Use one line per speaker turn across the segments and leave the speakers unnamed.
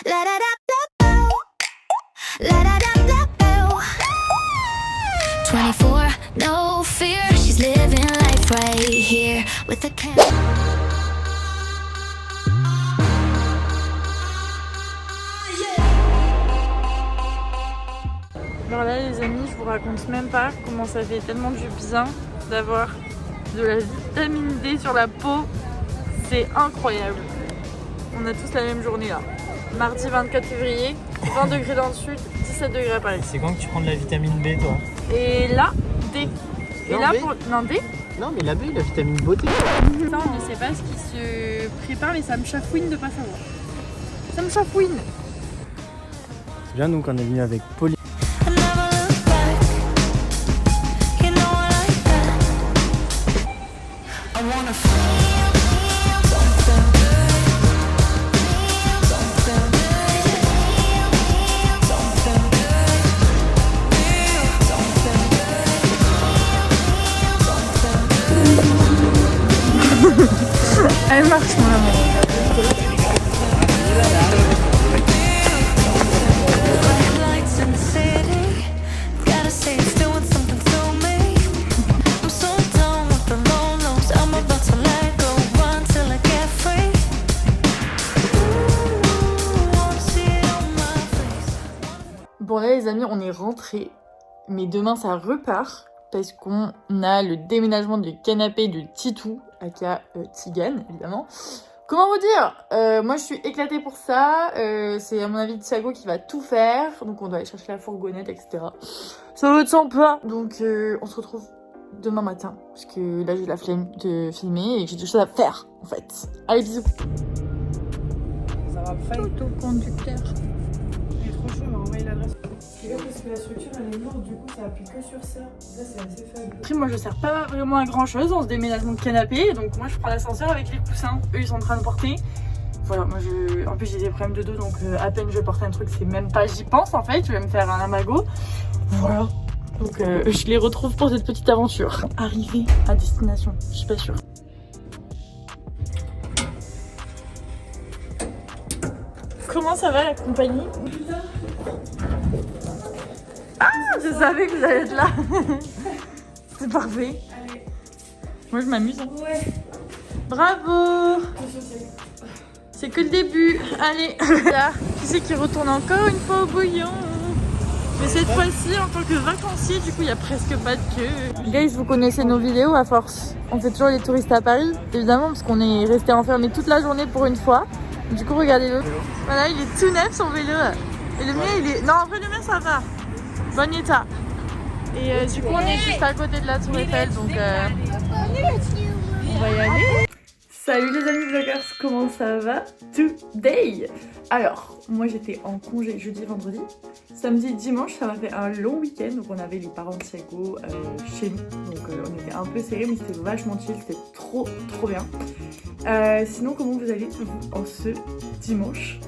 La da da da boo. La da da da boo. 24, no fear. She's living life right here with a camera.
Alors là les amis, je vous raconte même pas comment ça fait tellement du bien d'avoir de la vitamine D sur la peau. C'est incroyable. On a tous la même journée là. Mardi 24 février, 20 degrés dans le sud, 17 degrés à Paris.
C'est quand que tu prends de la vitamine B toi?
Et là, D. Et
Non,
là
B.
pour... Non, D.
Non mais la B, la vitamine beauté.
Ça on ne sait pas ce qui se prépare mais ça me chafouine de pas savoir. Ça me chafouine.
C'est bien, donc on est venu avec Pauline.
Elle marche mon amour. Bon là les amis, on est rentrés, mais demain ça repart parce qu'on a le déménagement du canapé de Titou, aka Tigane évidemment. Comment vous dire, moi je suis éclatée pour ça, c'est à mon avis Thiago qui va tout faire, donc on doit aller chercher la fourgonnette etc. Ça va être sympa, donc on se retrouve demain matin, parce que là j'ai la flemme de filmer et que j'ai des choses à faire en fait. Allez bisous.
Ça va pas.
Autoconducteur.
Il est trop chaud, il m'a envoyé l'adresse. Parce que la structure elle est lourde, du coup ça appuie que sur ça. Ça c'est assez faible.
Après moi je sers pas vraiment à grand chose dans ce déménagement de canapé, donc moi je prends l'ascenseur avec les coussins, eux ils sont en train de porter. Voilà, moi en plus j'ai des problèmes de dos, donc à peine je porte un truc, c'est même pas j'y pense en fait, je vais me faire un amago. Voilà, donc je les retrouve pour cette petite aventure. Arrivée à destination, je suis pas sûre. Comment ça va la compagnie? Ah, je savais que vous allez être là. C'est parfait.
Allez.
Moi je m'amuse. Hein.
Ouais.
Bravo. C'est que le début. Allez. Là, qui c'est qui retourne encore une fois au bouillon? Mais cette fois-ci en tant que vacancier, du coup il n'y a presque pas de queue. Guys, vous connaissez nos vidéos à force. On fait toujours les touristes à Paris, évidemment, parce qu'on est resté enfermés toute la journée pour une fois. Du coup regardez-le. Voilà, il est tout neuf son vélo. Et le mien il est... Non, en vrai le mien ça va. Bon état. Et du coup on est juste à côté de la tour Eiffel, donc on va y aller. Salut les amis vloggers, comment ça va today? Alors, moi j'étais en congé jeudi, vendredi. Samedi, dimanche, ça m'a fait un long week-end. Donc on avait les parents de Thiago chez nous. Donc on était un peu serrés, mais c'était vachement chill, c'était trop bien. Sinon, comment vous allez en ce dimanche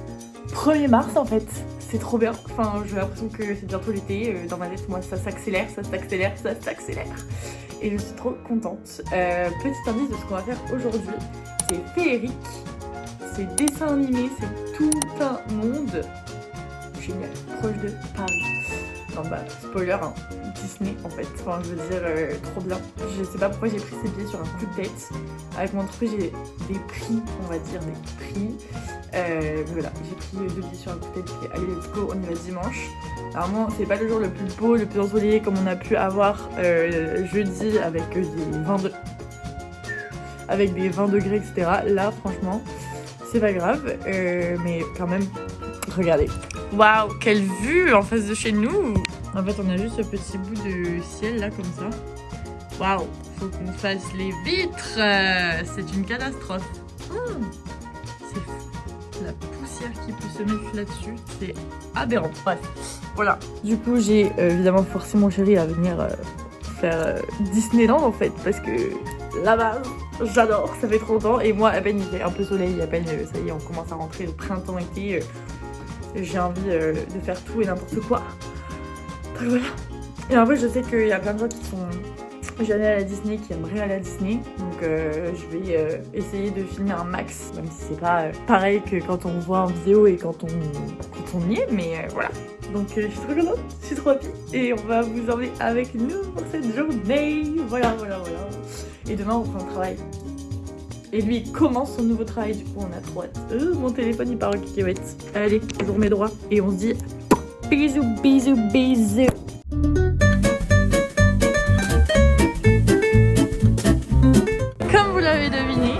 1er mars en fait? C'est trop bien, enfin j'ai l'impression que c'est bientôt l'été, dans ma tête moi ça s'accélère, et je suis trop contente. Petit indice de ce qu'on va faire aujourd'hui, c'est féerique, c'est dessin animé, c'est tout un monde génial, proche de Paris. Non bah spoiler, hein, Disney en fait, enfin je veux dire trop bien. Je sais pas pourquoi j'ai pris ces billets sur un coup de tête. Avec mon entreprise j'ai des prix, on va dire des prix. Mais voilà, j'ai pris 2 billets sur un coup de tête et allez let's go, on y va dimanche. Alors moi c'est pas le jour le plus beau, le plus ensoleillé comme on a pu avoir jeudi avec des 20 degrés etc. Là franchement c'est pas grave, mais quand même regardez. Waouh, quelle vue en face de chez nous! En fait, on a juste ce petit bout de ciel là, comme ça. Waouh, faut qu'on fasse les vitres! C'est une catastrophe. C'est fou. La poussière qui peut se mettre là-dessus, c'est aberrant. Bref, voilà. Du coup, j'ai évidemment forcé mon chéri à venir faire Disneyland en fait, parce que là-bas, j'adore, ça fait trop longtemps. Et moi, à peine il fait un peu soleil, à peine ça y est, on commence à rentrer au printemps-été. J'ai envie de faire tout et n'importe quoi. Donc voilà. Et en vrai, je sais qu'il y a plein de gens qui sont J'ai allé à la Disney qui aimerait aller à la Disney, donc je vais essayer de filmer un max, même si c'est pas pareil que quand on voit en vidéo et quand on y est, mais voilà. Donc je suis trop contente, je suis trop happy et on va vous emmener avec nous pour cette journée. Voilà. Et demain on prend le travail. Et lui il commence son nouveau travail, du coup on a trop hâte. Mon téléphone il part en cacahuète. Allez, je remets droit et on se dit bisous. Comme vous l'avez deviné,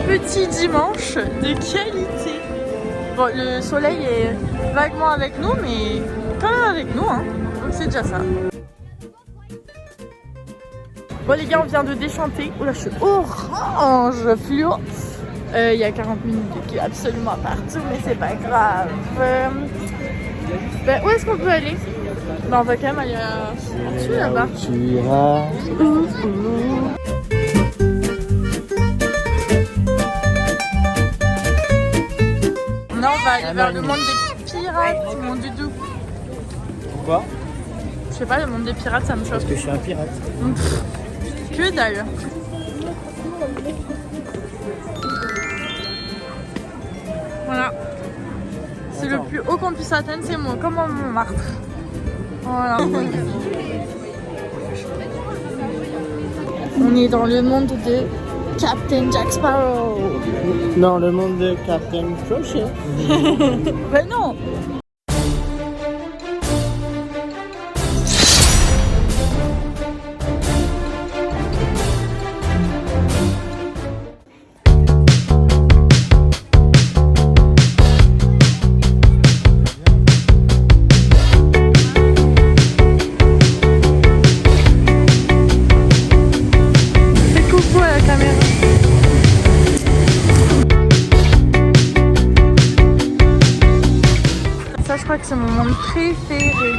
petit dimanche de qualité. Bon, le soleil est vaguement avec nous, mais quand même avec nous, hein. Donc c'est déjà ça. Bon les gars, on vient de déchanter. Oh là, je suis orange fluo. Il y a 40 minutes de queue absolument partout, mais c'est pas grave. Où est-ce qu'on peut aller? On va quand même aller à Arthur là-bas.
Tu iras.
Là, on va aller vers le monde des pirates, mon doudou.
Pourquoi?
Je sais pas, le monde des pirates, ça me choque.
Parce que je suis un pirate.
Que dalle. Voilà. C'est le plus haut qu'on puisse atteindre, c'est moi, comme en Montmartre. Voilà. On est dans le monde de Captain Jack Sparrow.
Dans le monde de Captain Crochet.
Ben non. Je crois que c'est mon monde préféré.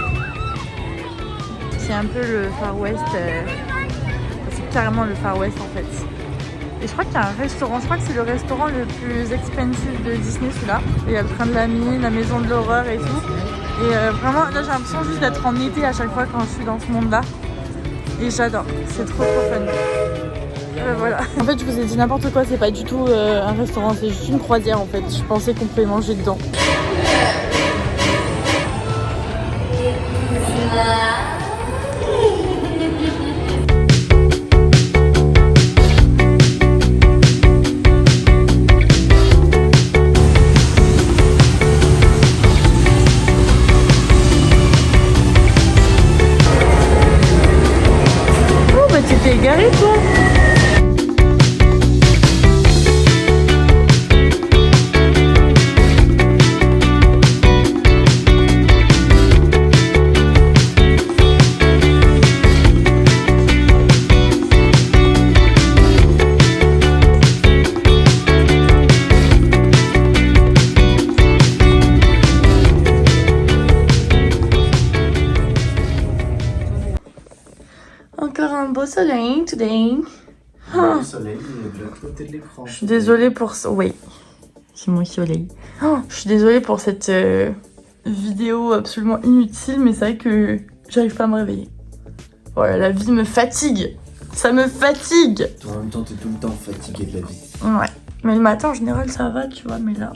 C'est un peu le Far West. C'est carrément le Far West en fait. Et je crois qu'il y a un restaurant. Je crois que c'est le restaurant le plus expensive de Disney, celui-là. Il y a le train de la mine, la maison de l'horreur et tout. Et vraiment, là j'ai l'impression juste d'être en été à chaque fois quand je suis dans ce monde-là. Et j'adore. C'est trop fun. Voilà. En fait, je vous ai dit n'importe quoi. C'est pas du tout un restaurant. C'est juste une croisière en fait. Je pensais qu'on pouvait manger dedans. Oh bah tu t'es égaré toi. Encore un beau soleil today.
Le soleil est de l'autre côté de l'écran.
Je suis désolée pour ça. Oui, c'est mon soleil. Je suis désolée pour cette vidéo absolument inutile, mais c'est vrai que j'arrive pas à me réveiller. Voilà, la vie me fatigue. Ça me fatigue.
Toi, en même temps, t'es tout le temps fatigué de la vie.
Ouais. Mais le matin, en général, ça va, tu vois. Mais là,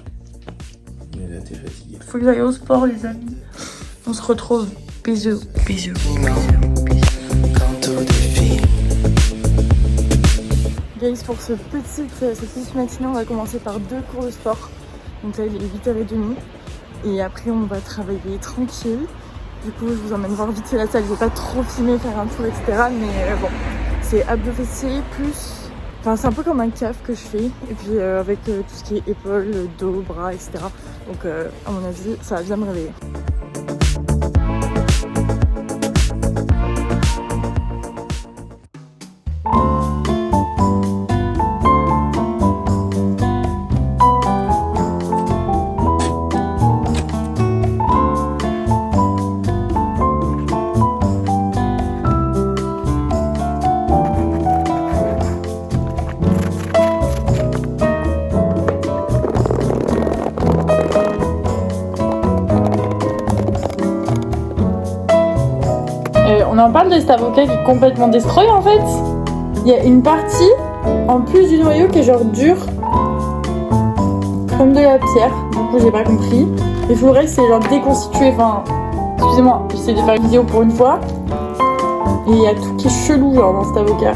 Mais là, t'es fatigué.
faut que j'aille au sport, les amis. On se retrouve. Bisous. Bisous. Guys, pour cette petite matinée, on va commencer par 2 cours de sport. Donc là, il est 8h30. Et après, on va travailler tranquille. Du coup, je vous emmène voir vite fait la salle. Je vais pas trop filmer, faire un tour, etc. Mais bon, c'est abdos fessiers plus... Enfin, c'est un peu comme un calf que je fais. Et puis avec tout ce qui est épaules, dos, bras, etc. Donc à mon avis, ça va bien me réveiller. en parle de cet avocat qui est complètement destroy en fait. Il y a une partie en plus du noyau qui est genre dur comme de la pierre. Du coup j'ai pas compris. Et tout le reste c'est genre déconstitué. Enfin, excusez-moi, j'essaie de faire une vidéo pour une fois. Et il y a tout qui est chelou genre dans cet avocat.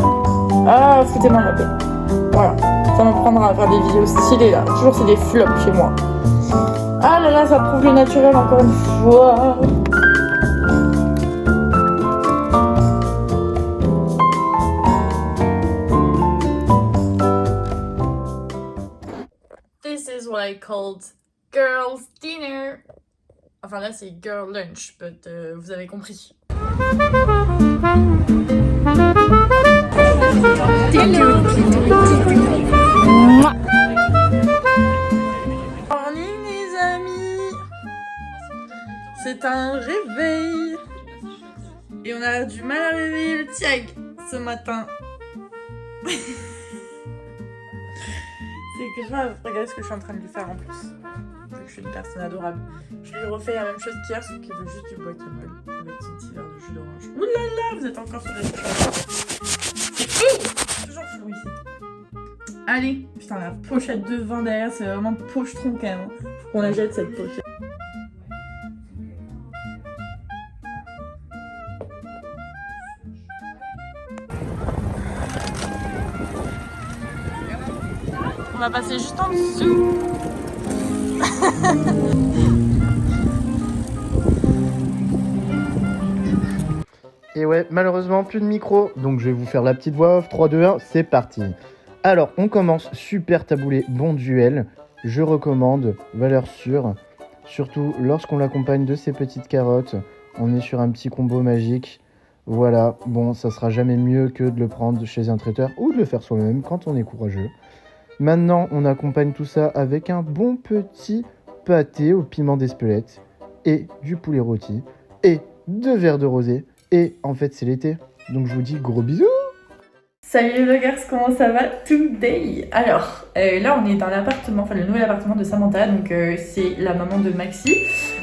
Ah, foutez-moi la paix. Voilà, ça me prendra à faire des vidéos stylées là. Toujours c'est des flops chez moi. Ah là là, ça prouve le naturel encore une fois. This is what I called girls' dinner. Enfin là c'est girl lunch, but vous avez compris. Morning les amis. C'est un réveil. Et on a du mal à réveiller le Tiag ce matin. C'est grave, regardez ce que je suis en train de lui faire en plus. Vu que je suis une personne adorable. Je lui refais la même chose qu'hier, sauf qu'il veut juste du guacamole avec un petit verre de jus d'orange. Ouh là là, vous êtes encore sur la toujours flou ici. Allez, putain, la pochette de vin derrière, c'est vraiment pochetron quand même. Faut qu'on la jette cette pochette. On va passer juste en dessous.
Et ouais, malheureusement, plus de micro. Donc je vais vous faire la petite voix off. 3, 2, 1, c'est parti. Alors, on commence. Super taboulé, bon duel. Je recommande, valeur sûre. Surtout lorsqu'on l'accompagne de ces petites carottes. On est sur un petit combo magique. Voilà, bon, ça sera jamais mieux que de le prendre chez un traiteur ou de le faire soi-même quand on est courageux. Maintenant, on accompagne tout ça avec un bon petit pâté au piment d'Espelette et du poulet rôti et 2 verres de rosé. Et en fait, c'est l'été. Donc je vous dis gros bisous.
Salut les vloggers, comment ça va today? Alors, là on est dans l'appartement, enfin le nouvel appartement de Samantha, donc c'est la maman de Maxi.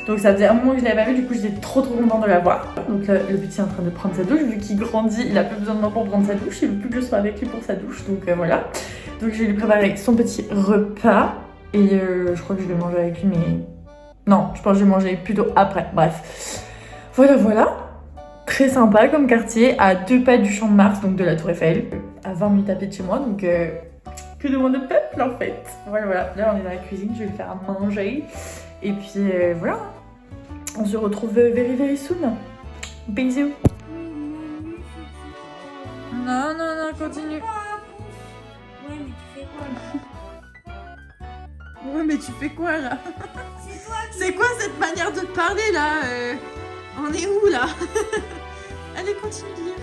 Donc ça faisait un moment que je l'avais pas vu, du coup j'étais trop contente de la voir. Donc là, le petit est en train de prendre sa douche, vu qu'il grandit, il a plus besoin de moi pour prendre sa douche, il veut plus que je sois avec lui pour sa douche, donc voilà. Donc je vais lui préparer son petit repas, et je crois que je vais manger avec lui, mais... Non, je pense que je vais manger plutôt après, bref. Voilà. Très sympa comme quartier, à 2 pas du Champ de Mars, donc de la Tour Eiffel, à 20 minutes à pied de chez moi, donc que demande de peuple en fait. Voilà, là on est dans la cuisine, je vais lui faire à manger, et puis voilà, on se retrouve very soon. Bisous. Non, continue. Ouais, mais tu fais quoi là? C'est quoi cette manière de te parler là? On est où là? Allez, continue de lire.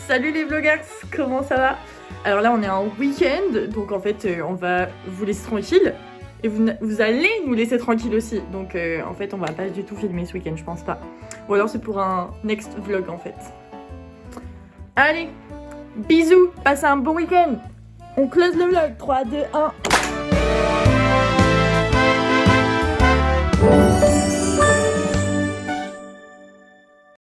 Salut les vloggers, comment ça va? Alors là on est en week-end, donc en fait on va vous laisser tranquille. Et vous allez nous laisser tranquille aussi. Donc en fait on va pas du tout filmer ce week-end, je pense pas. Ou alors c'est pour un next vlog en fait. Allez, bisous, passez un bon week-end. On close le vlog, 3, 2, 1.